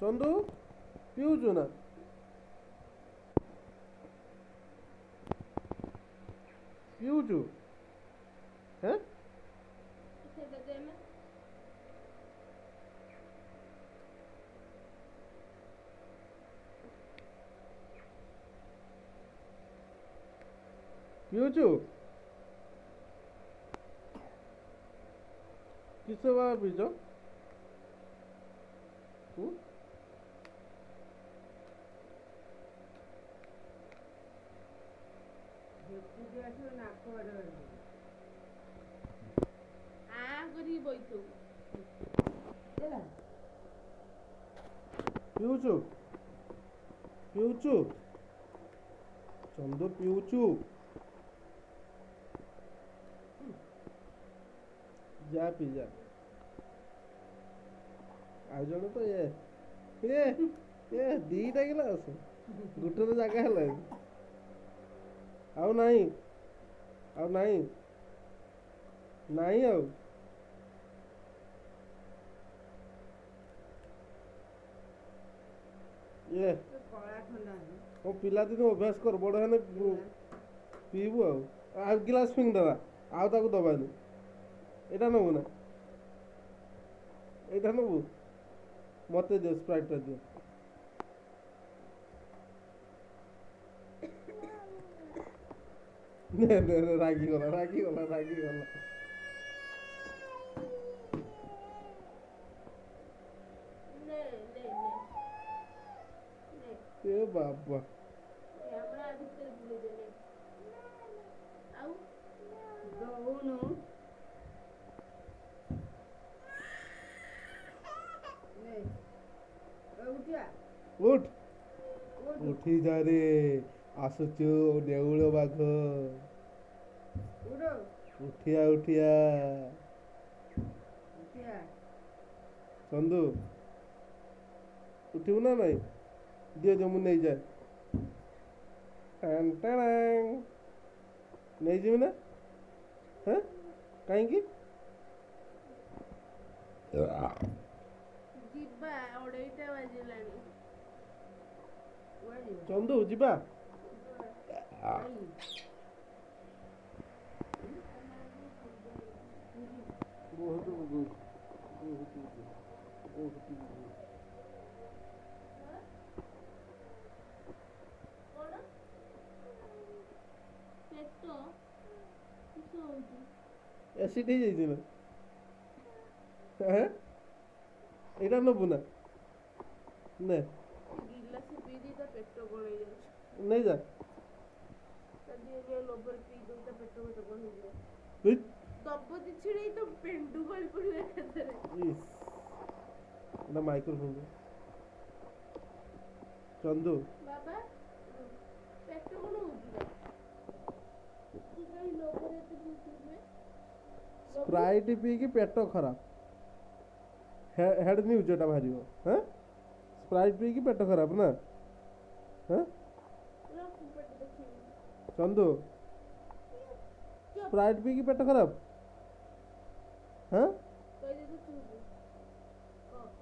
ଚନ୍ଦୁ ପିଉଛୁ ନା? ପିଉଛୁ? ହେଁ ପିଉଛୁ? किस बाबा पीछो? पिऊचु पिऊचु चंदू पिऊचु जा पी जा आ जण तो ये दीटा गिलास गुटे तो जगह है आउ नहीं आउ नहीं नहीं आउ ये मो पिला दिन अभ्यास कर बड़ है पीबू आ गिलास फिंग दबा आउ ताकू दबानी एटा नबू ना एटा नबू मत दियो स्प्राइट दियो ने ने रागी गला ए बाबा उठ उठी जा रे आसुचु नेउल बाघ उठिया उठिया चंदू उठू ना नहीं दियो जो मुझे नहीं जाए नहीं जीव ना हाँ कहीं चंदू जीवा एसिड ही जाइए ना एटा नबू ना ने नहीं जा माइक्रोफोन चंदू स्प्राइट पी की पेट खराब हेड न्यूज एटा बाहर हाँ स्प्राइट पी की पेट खराब ना हाँ चंदू स्प्राइट पी की पेट खराब हाँ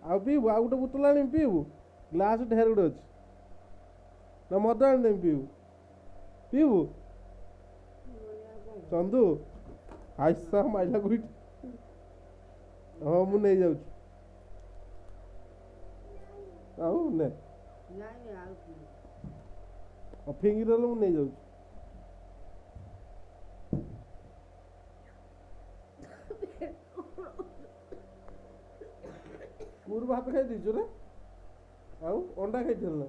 आ पीबू आ गोटे बोतल आनी पीबू ग्लास ढेर गोटे अच्छी ना मद आनी पीबू पीबू चंदू आइसा माइला कोई हाँ मु नहीं जाऊँ आउ ने फिंगी रहा मु नहीं जाऊँ पूर्व भात खाई दीचु रे आउ अंडा खाई ना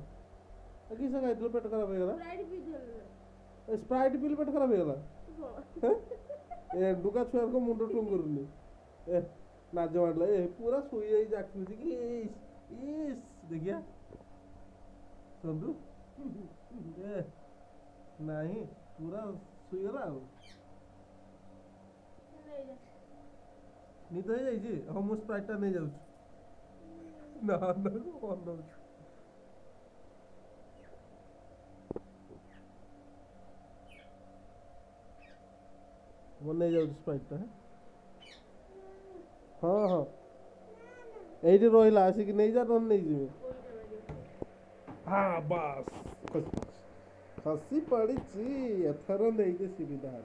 किस खाई पेट खराब हो गला स्प्राइट पीले पेट खराब हो गला ए डुका छुआ को मुंड टुम करूनी ए नाज मारला ए पूरा सोई जाई जाखुजी कि इस देखिया चंदू ए नहीं पूरा सोई गला निद हो जाई हम मु स्प्राइट नहीं जाऊ ना ना मन वो नहीं जाऊ स्प्राइट हाँ हाँ ये रहा आसिक नहीं जा नहीं जी हाँ बस खसी पड़िची एथर नहीं के सुविधा है।